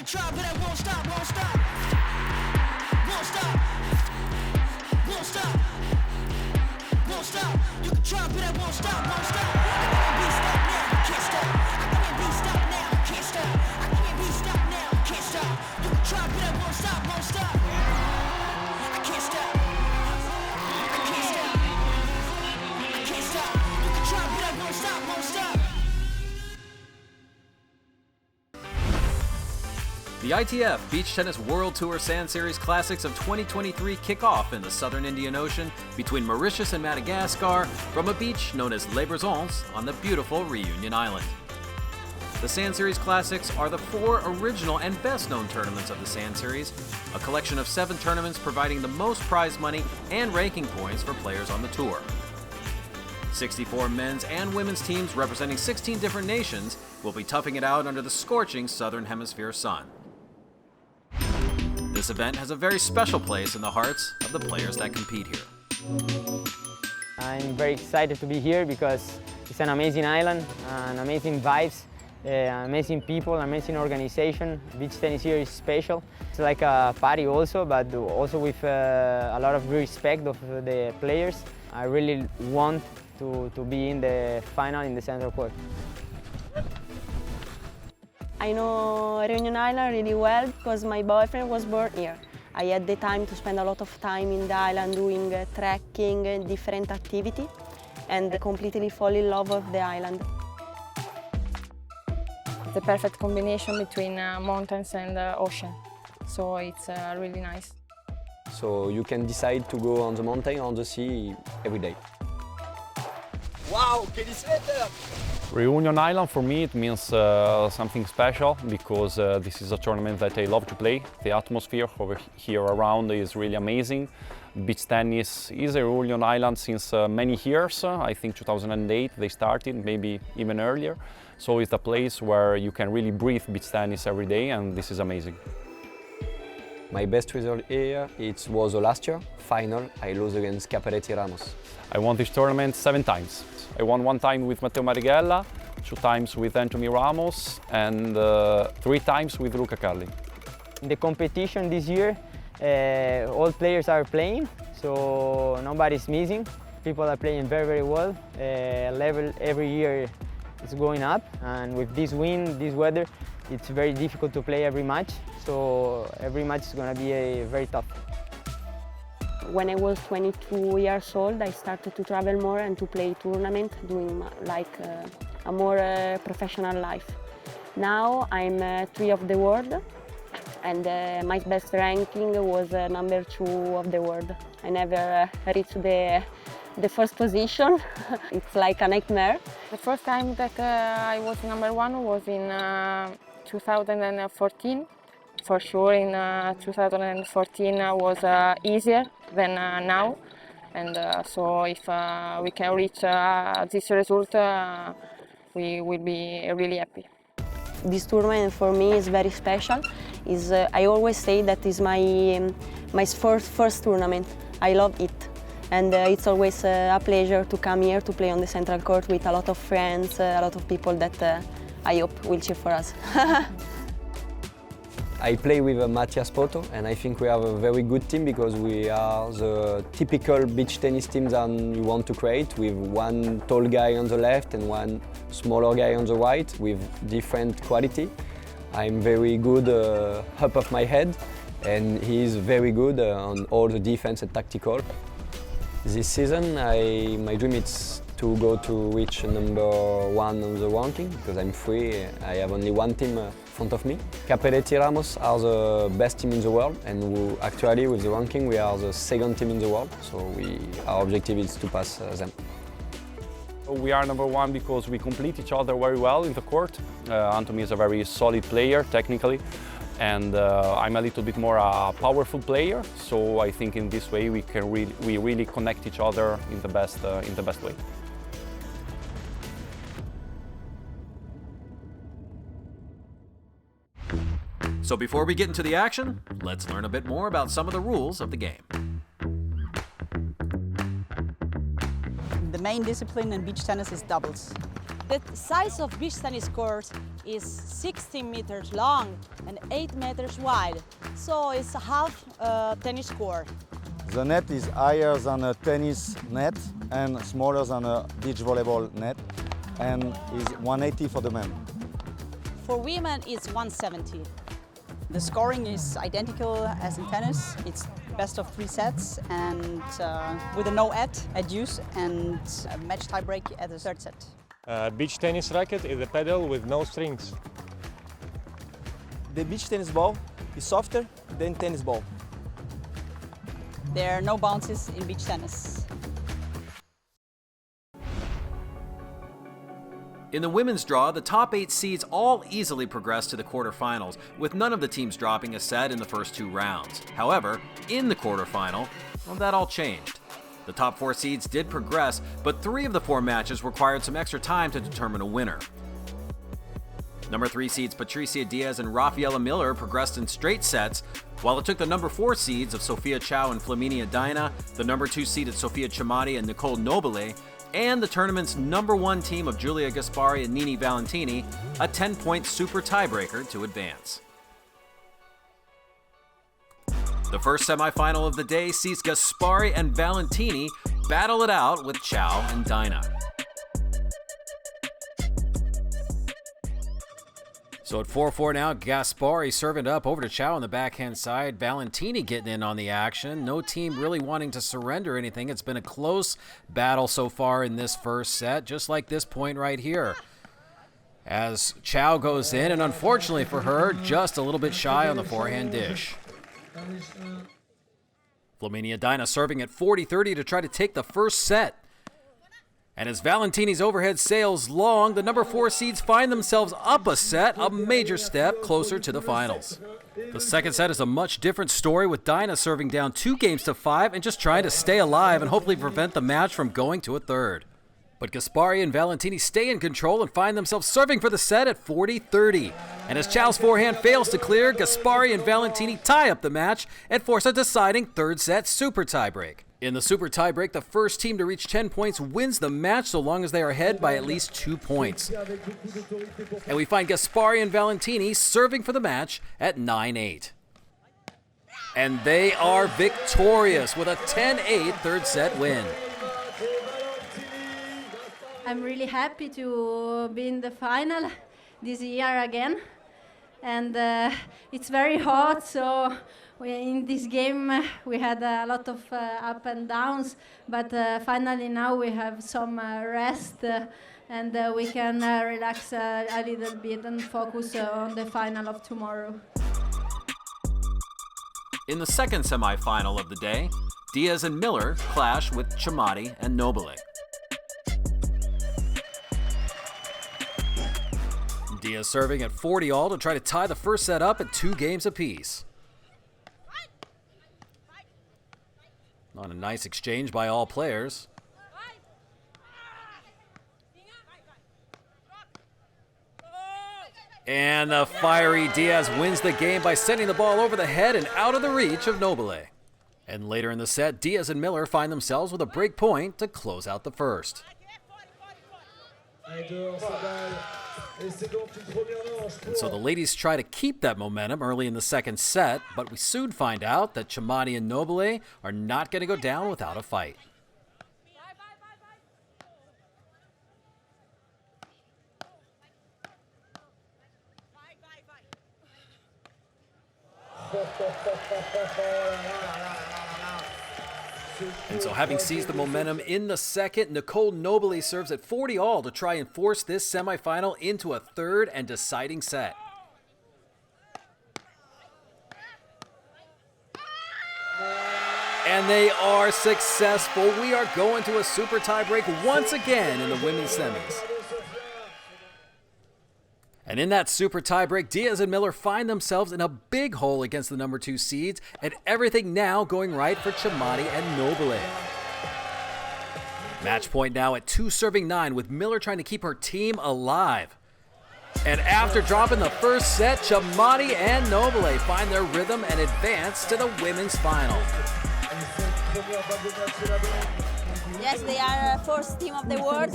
try, but I won't stop, won't stop. Won't stop. Won't stop. Won't stop. You can try, but I won't stop, won't stop. I can't be stopped now, can't stop. I can't be stopped now, can't stop. I can't be stopped now, can't stop. You can try, but I won't stop, won't stop. I can't stop. I can't stop. I can't stop. You can try, but I won't stop, won't stop. The ITF Beach Tennis World Tour Sand Series Classics of 2023 kick off in the southern Indian Ocean between Mauritius and Madagascar from a beach known as Les Brisons on the beautiful Réunion Island. The Sand Series Classics are the 4 original and best-known tournaments of the Sand Series, a collection of 7 tournaments providing the most prize money and ranking points for players on the tour. 64 men's and women's teams representing 16 different nations will be toughing it out under the scorching southern hemisphere sun. This event has a very special place in the hearts of the players that compete here. I'm very excited to be here because it's an amazing island, amazing vibes, amazing people, amazing organization. Beach tennis here is special. It's like a party also, but also with a lot of respect of the players. I really want to be in the final in the central court. I know Réunion Island really well because my boyfriend was born here. I had the time to spend a lot of time in the island doing trekking, different activity, and I completely fall in love with the island. It's a perfect combination between mountains and ocean, so it's really nice. So you can decide to go on the mountain or on the sea every day. Wow, can you say that? Réunion Island for me it means something special because this is a tournament that I love to play. The atmosphere over here around is really amazing. Beach tennis is a Réunion Island since many years. I think 2008 they started, maybe even earlier. So it's a place where you can really breathe beach tennis every day, and this is amazing. My best result here was the last year final. I lost against Capelletti Ramos. I won this tournament 7 times. I won 1 time with Matteo Marighella, 2 times with Anthony Ramos, and 3 times with Luca Carli. In the competition this year, all players are playing, so nobody's missing. People are playing very, very well. Level every year is going up, and with this wind, this weather, it's very difficult to play every match. So every match is going to be very tough. When I was 22 years old, I started to travel more and to play tournament, doing like a more professional life. Now I'm 3 of the world, and my best ranking was number 2 of the world. I never reached the first position. It's like a nightmare. The first time that I was number 1 was in 2014. For sure, in 2014 was easier than now, and so if we can reach this result, we will be really happy. This tournament for me is very special. I always say that is my first tournament. I love it, and it's always a pleasure to come here to play on the central court with a lot of friends, a lot of people that I hope will cheer for us. I play with Mathias Poto, and I think we have a very good team because we are the typical beach tennis team that you want to create, with 1 tall guy on the left and 1 smaller guy on the right with different quality. I'm very good up of my head, and he's very good on all the defense and tactical. This season, my dream is to go to reach number 1 on the ranking because I'm free. I have only 1 team in front of me. Capelletti Ramos are the best team in the world, and actually with the ranking we are the 2nd team in the world, so our objective is to pass them. We are number 1 because we complete each other very well in the court. Anthony is a very solid player technically, and I'm a little bit more a powerful player, so I think in this way we really connect each other in the best way. So before we get into the action, let's learn a bit more about some of the rules of the game. The main discipline in beach tennis is doubles. The size of beach tennis court is 16 meters long and 8 meters wide, so it's half a tennis court. The net is higher than a tennis net and smaller than a beach volleyball net, and is 180 for the men. For women, it's 170. The scoring is identical as in tennis. It's best of 3 sets and with a no at deuce and a match tiebreak at the 3rd set. Beach tennis racket is a pedal with no strings. The beach tennis ball is softer than tennis ball. There are no bounces in beach tennis. In the women's draw, the top 8 seeds all easily progressed to the quarterfinals, with none of the teams dropping a set in the first 2 rounds. However, in the quarterfinal, well, that all changed. The top 4 seeds did progress, but 3 of the 4 matches required some extra time to determine a winner. Number 3 seeds Patricia Diaz and Rafaela Miller progressed in straight sets, while it took the number 4 seeds of Sofia Chow and Flaminia Dina, the number 2 seeded Sofia Chamati and Nicole Nobile, and the tournament's number 1 team of Giulia Gaspari and Nini Valentini, a 10-point super tiebreaker to advance. The first semifinal of the day sees Gaspari and Valentini battle it out with Chow and Dina. So at 4-4 now, Gaspari serving it up over to Chow on the backhand side. Valentini getting in on the action. No team really wanting to surrender anything. It's been a close battle so far in this first set, just like this point right here. As Chow goes in, and unfortunately for her, just a little bit shy on the forehand dish. Flaminia Dina serving at 40-30 to try to take the first set. And as Valentini's overhead sails long, the number 4 seeds find themselves up a set, a major step closer to the finals. The second set is a much different story, with Dina serving down 2-5 and just trying to stay alive and hopefully prevent the match from going to a third. But Gaspari and Valentini stay in control and find themselves serving for the set at 40-30. And as Chow's forehand fails to clear, Gaspari and Valentini tie up the match and force a deciding third set super tiebreak. In the super tiebreak, the first team to reach 10 points wins the match so long as they are ahead by at least 2 points. And we find Gaspari and Valentini serving for the match at 9-8. And they are victorious with a 10-8 third set win. I'm really happy to be in the final this year again. And it's very hot, so in this game we had a lot of up and downs, but finally now we have some rest and we can relax a little bit and focus on the final of tomorrow. In the second semifinal of the day, Diaz and Miller clash with Chamati and Nobile. Diaz serving at 40-all to try to tie the first set up at 2 games apiece. On a nice exchange by all players. And the fiery Diaz wins the game by sending the ball over the head and out of the reach of Nobile. And later in the set, Diaz and Miller find themselves with a break point to close out the first. And so the ladies try to keep that momentum early in the second set, but we soon find out that Chamati and Nobile are not going to go down without a fight. And so having seized the momentum in the second, Nicole Nobile serves at 40-all to try and force this semifinal into a third and deciding set. And they are successful. We are going to a super tiebreak once again in the women's semis. And in that super tiebreak, Diaz and Miller find themselves in a big hole against the number 2 seeds, and everything now going right for Chamati and Nobile. Match point now at 2-9, with Miller trying to keep her team alive. And after dropping the first set, Chamati and Nobile find their rhythm and advance to the women's final. Yes, they are fourth team of the world,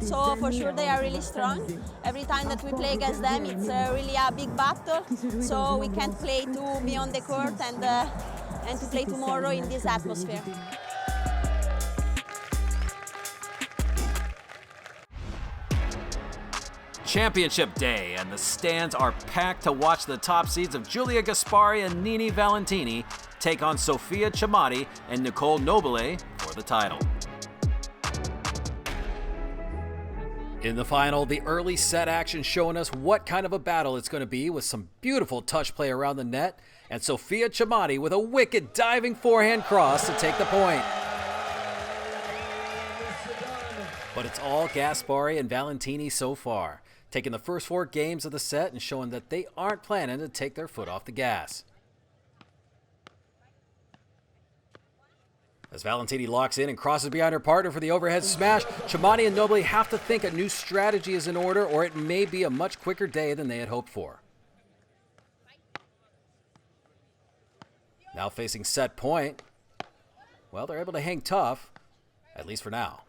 so for sure they are really strong. Every time that we play against them, it's really a big battle, so we can't play too beyond the court and to play tomorrow in this atmosphere. Championship day, and the stands are packed to watch the top seeds of Giulia Gaspari and Nini Valentini take on Sofia Chamati and Nicole Nobile for the title. In the final, the early set action showing us what kind of a battle it's going to be, with some beautiful touch play around the net, and Sofia Chamati with a wicked diving forehand cross to take the point. But it's all Gaspari and Valentini so far, taking the first 4 games of the set and showing that they aren't planning to take their foot off the gas. As Valentini locks in and crosses behind her partner for the overhead smash, Chamati and Nobile have to think a new strategy is in order, or it may be a much quicker day than they had hoped for. Now facing set point. Well, they're able to hang tough, at least for now.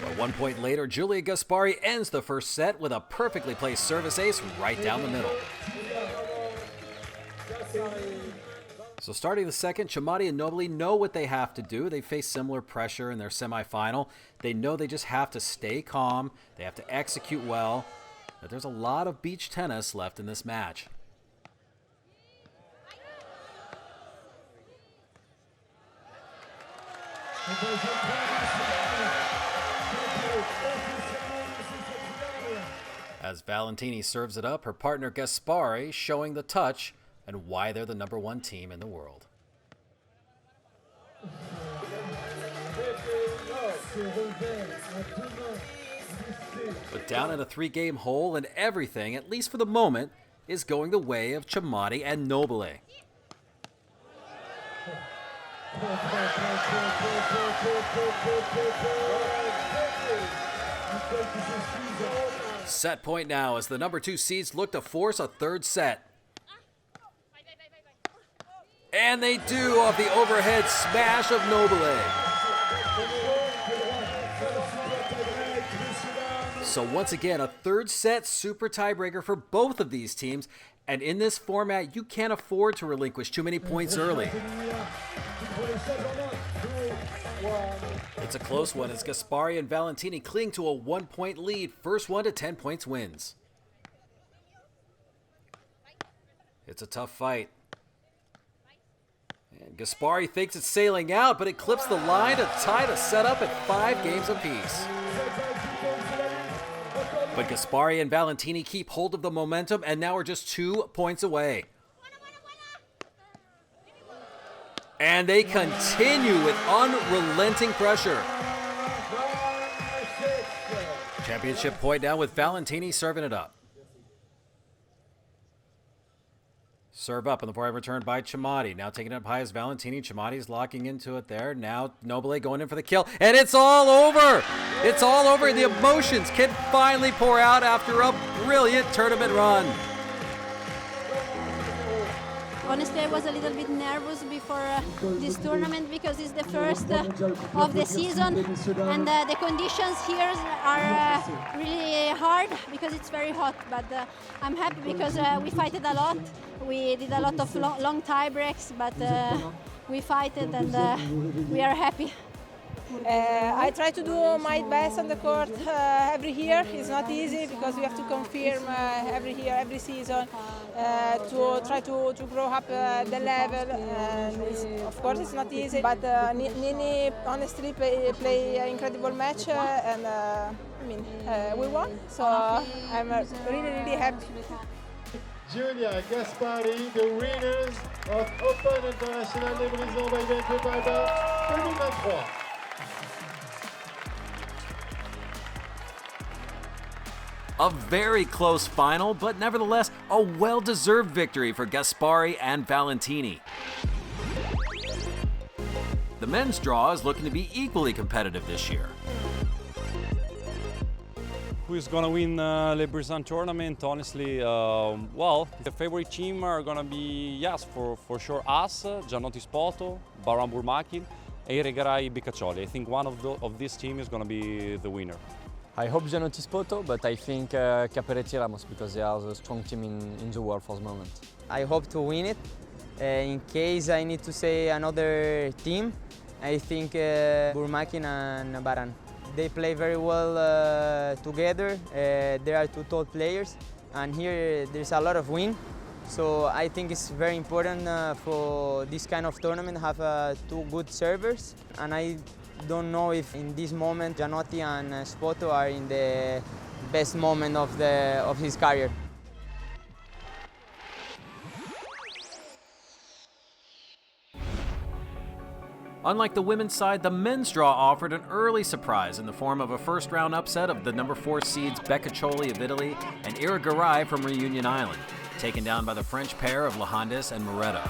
But 1 point later, Giulia Gaspari ends the first set with a perfectly placed service ace right down the middle. So starting the second, Chamati and Nobile know what they have to do. They face similar pressure in their semifinal. They know they just have to stay calm. They have to execute well. But there's a lot of beach tennis left in this match. As Valentini serves it up, her partner Gaspari showing the touch and why they're the #1 team in the world. But down in a 3-game hole, and everything, at least for the moment, is going the way of Chamati and Nobile. Set point now as the #2 seeds look to force a third set. And they do off the overhead smash of Nobile. So once again, a third set super tiebreaker for both of these teams. And in this format, you can't afford to relinquish too many points early. It's a close one as Gaspari and Valentini cling to a 1-point lead. First one to 10 points wins. It's a tough fight. And Gaspari thinks it's sailing out, but it clips the line to tie the setup at 5 games apiece. But Gaspari and Valentini keep hold of the momentum and now are just 2 points away. And they continue with unrelenting pressure. Championship point now with Valentini serving it up. Serve up on the forehand return by Chamati. Now taking it up high as Valentini. Chamati's locking into it there. Now Nobile going in for the kill. And it's all over! It's all over. The emotions can finally pour out after a brilliant tournament run. Honestly, I was a little bit nervous before this tournament because it's the first of the season, and the conditions here are really hard because it's very hot. But I'm happy because we fighted a lot. We did a lot of long tie breaks, but we fighted and we are happy. I try to do my best on the court every year. It's not easy because we have to confirm every year, every season, to try to grow up the level. Of course, it's not easy, but Nini honestly play an incredible match, and we won. So I'm really happy. Giulia Gaspari, the winners of Open International de Brisson by Vancouver 2023. A very close final, but nevertheless a well-deserved victory for Gaspari and Valentini. The men's draw is looking to be equally competitive this year. Who is going to win Le Brisant tournament? Honestly, well, the favorite team are going to be, yes, for sure us, Giannotti Spoto, Baran Burmakin, and Regarai Bicaccioli. I think one of this team is going to be the winner. I hope Giannotti Spoto, but I think Caperetti Ramos, because they are the strong team in the world for the moment. I hope to win it. In case I need to say another team, I think Burmakin and Baran. They play very well together. They are two tall players, and here there's a lot of wind. So I think it's very important for this kind of tournament have two good servers. And I don't know if in this moment Giannotti and Spoto are in the best moment of his career. Unlike the women's side, the men's draw offered an early surprise in the form of a first-round upset of the number 4 seeds Beccaccioli of Italy and Irigaray from Réunion Island, taken down by the French pair of Lahandis and Moretto.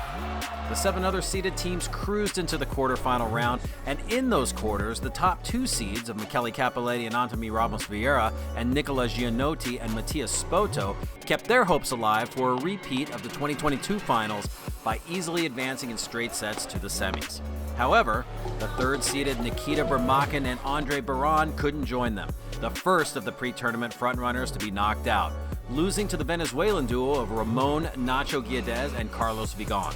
The 7 other seeded teams cruised into the quarterfinal round, and in those quarters, the top 2 seeds of Michele Cappelletti and Antony Ramos Vieira and Nicola Giannotti and Mattia Spoto kept their hopes alive for a repeat of the 2022 finals by easily advancing in straight sets to the semis. However, the 3rd-seeded Nikita Burmakin and Andre Baran couldn't join them, the first of the pre-tournament frontrunners to be knocked out, losing to the Venezuelan duo of Ramon Nacho Guedes and Carlos Vigon.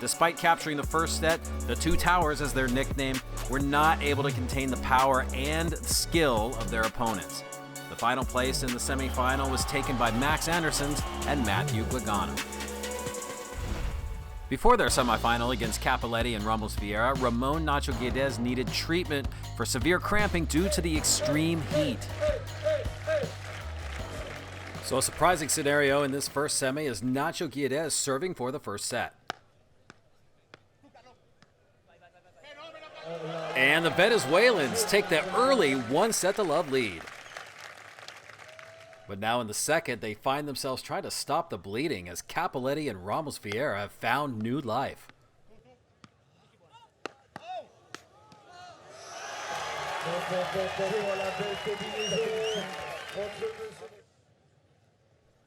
Despite capturing the first set, the Two Towers, as their nickname, were not able to contain the power and skill of their opponents. The final place in the semifinal was taken by Max Andersons and Matthew Guigano. Before their semifinal against Cappelletti and Ramos Vieira, Ramon Nacho Guedes needed treatment for severe cramping due to the extreme heat. So a surprising scenario in this first semi is Nacho Guedes serving for the first set. And the Venezuelans take the early 1-set-to-love lead. But now in the second, they find themselves trying to stop the bleeding as Cappelletti and Ramos Vieira have found new life.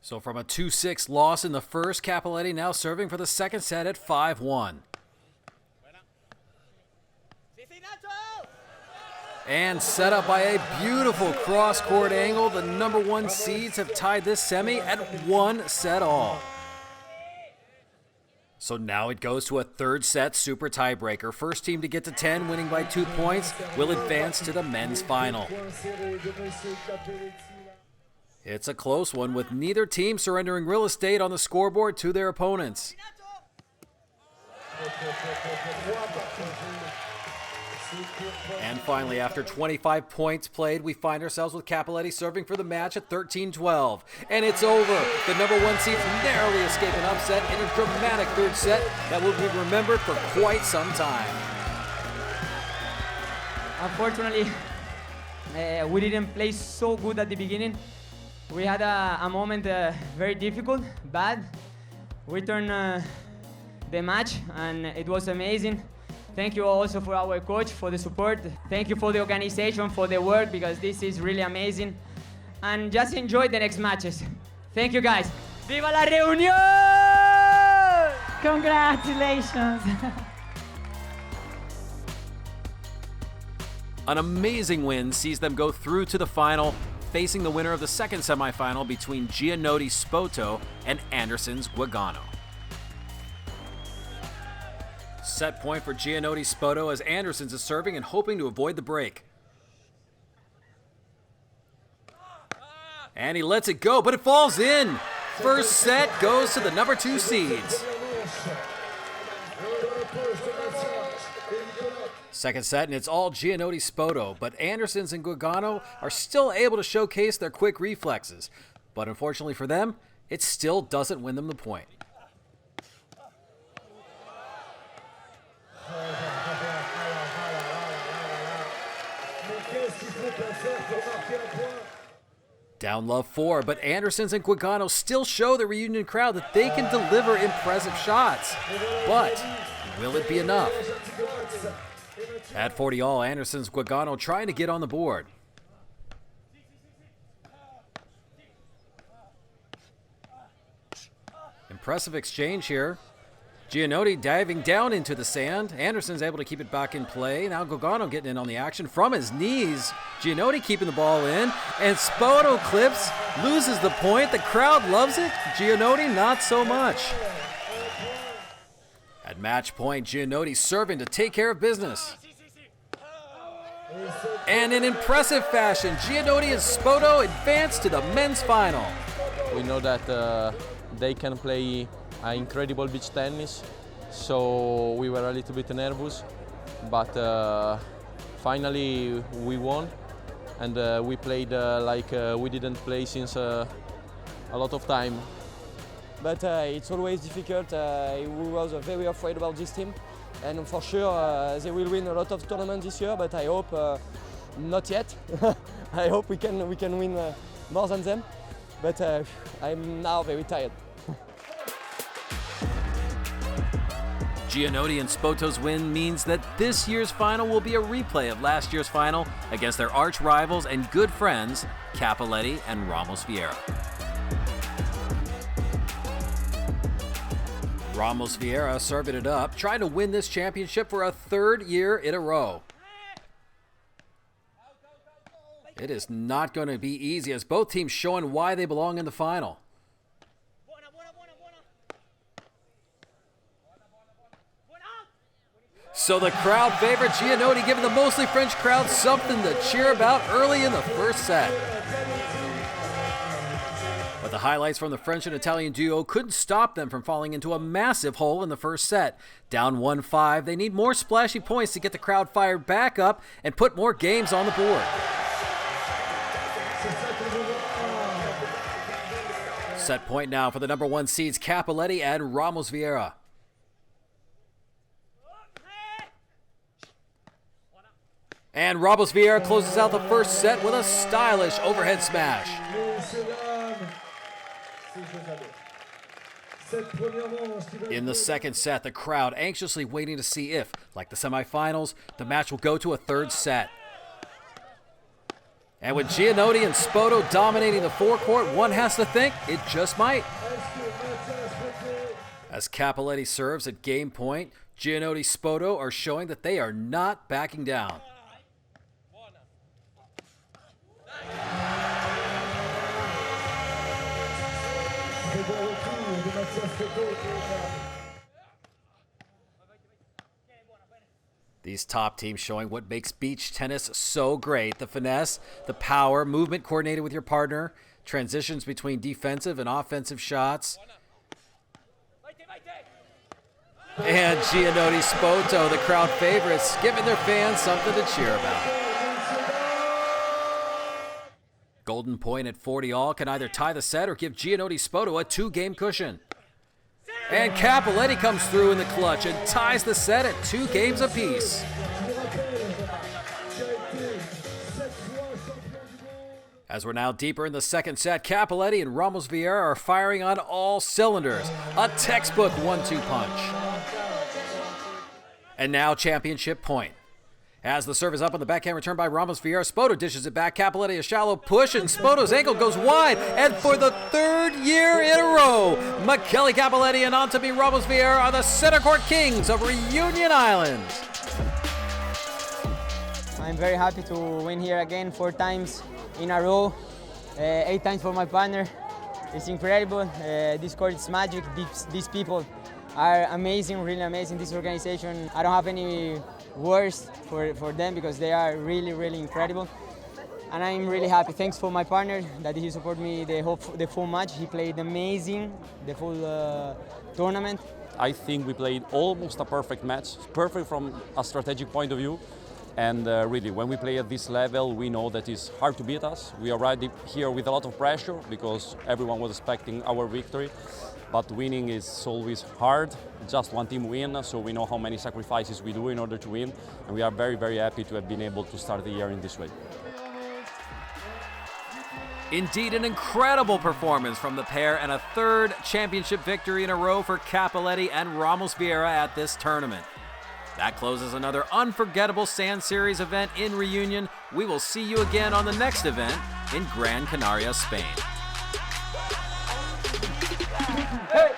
So from a 2-6 loss in the first, Cappelletti now serving for the second set at 5-1. And set up by a beautiful cross-court angle, the number 1 seeds have tied this semi at 1 set all. So now it goes to a 3rd set super tiebreaker. First team to get to 10, winning by 2 points, will advance to the men's final. It's a close one, with neither team surrendering real estate on the scoreboard to their opponents. And finally, after 25 points played, we find ourselves with Cappelletti serving for the match at 13-12. And it's over. The number 1 seeds narrowly escape an upset in a dramatic 3rd set that will be remembered for quite some time. Unfortunately, we didn't play so good at the beginning. We had a moment very difficult, bad. We turned the match, and it was amazing. Thank you also for our coach, for the support. Thank you for the organization, for the work, because this is really amazing. And just enjoy the next matches. Thank you, guys. Viva la Réunion! Congratulations. An amazing win sees them go through to the final, facing the winner of the second semifinal between Giannotti Spoto and Andersons Guigano. Set point for Giannotti Spoto as Andersons is serving and hoping to avoid the break. And he lets it go, but it falls in. First set goes to the number 2 seeds. Second set, and it's all Giannotti Spoto, but Andersons and Guigano are still able to showcase their quick reflexes. But unfortunately for them, it still doesn't win them the point. Down love 4, but Andersons and Guigano still show the Réunion crowd that they can deliver impressive shots. But will it be enough? At 40 all, Andersons Guigano trying to get on the board. impressive exchange here. Giannotti diving down into the sand. Anderson's able to keep it back in play. Now Gogano getting in on the action from his knees. Giannotti keeping the ball in. And Spoto clips, loses the point. The crowd loves it. Giannotti, not so much. At match point, Giannotti serving to take care of business. And in impressive fashion, Giannotti and Spoto advance to the men's final. We know that they can play incredible beach tennis, so we were a little bit nervous, but finally we won, and we played like we didn't play since a lot of time. But it's always difficult. We were very afraid about this team, and for sure they will win a lot of tournaments this year, but I hope not yet. I hope we can win more than them, but I'm now very tired. Giannotti and Spoto's win means that this year's final will be a replay of last year's final against their arch rivals and good friends, Cappelletti and Ramos Vieira. Ramos Vieira serving it up, trying to win this championship for a third year in a row. It is not going to be easy as both teams showing why they belong in the final. So the crowd favorite Giannotti giving the mostly French crowd something to cheer about early in the first set. But the highlights from the French and Italian duo couldn't stop them from falling into a massive hole in the first set. Down 1-5, they need more splashy points to get the crowd fired back up and put more games on the board. Set point now for the number 1 seeds Cappelletti and Ramos Vieira. And Ramos Vieira closes out the first set with a stylish overhead smash. In the second set, the crowd anxiously waiting to see if, like the semifinals, the match will go to a third set. And with Giannotti and Spoto dominating the forecourt, one has to think it just might. As Cappelletti serves at game point, Giannotti Spoto are showing that they are not backing down. These top teams showing what makes beach tennis so great. The finesse, the power, movement coordinated with your partner, transitions between defensive and offensive shots. And Giannotti Spoto, the crowd favorites, giving their fans something to cheer about. Golden point at 40 all can either tie the set or give Giannotti Spoto a 2-game cushion. And Cappelletti comes through in the clutch and ties the set at 2 games apiece. As we're now deeper in the second set, Cappelletti and Ramos Vieira are firing on all cylinders. A textbook 1-2 punch. And now championship point. As the serve is up on the backhand return by Ramos Vieira, Spoto dishes it back. Cappelletti a shallow push, and Spoto's ankle goes wide. And for the 3rd year in a row, Michele Cappelletti and Antony Ramos Vieira are the center court kings of Reunion Island. I'm very happy to win here again 4 times in a row, 8 times for my partner. It's incredible. This court is magic. These people are amazing, really amazing. This organization, I don't have any words for them because they are really, really incredible. And I'm really happy. Thanks for my partner that he supported me the full match. He played amazing, the full tournament. I think we played almost a perfect match, perfect from a strategic point of view. And really, when we play at this level, we know that it's hard to beat us. We arrived here with a lot of pressure because everyone was expecting our victory. But winning is always hard. Just one team win, so we know how many sacrifices we do in order to win. And we are very, very happy to have been able to start the year in this way. Indeed, an incredible performance from the pair and a 3rd championship victory in a row for Cappelletti and Ramos Vieira at this tournament. That closes another unforgettable Sand Series event in Reunion. We will see you again on the next event in Gran Canaria, Spain. Hey!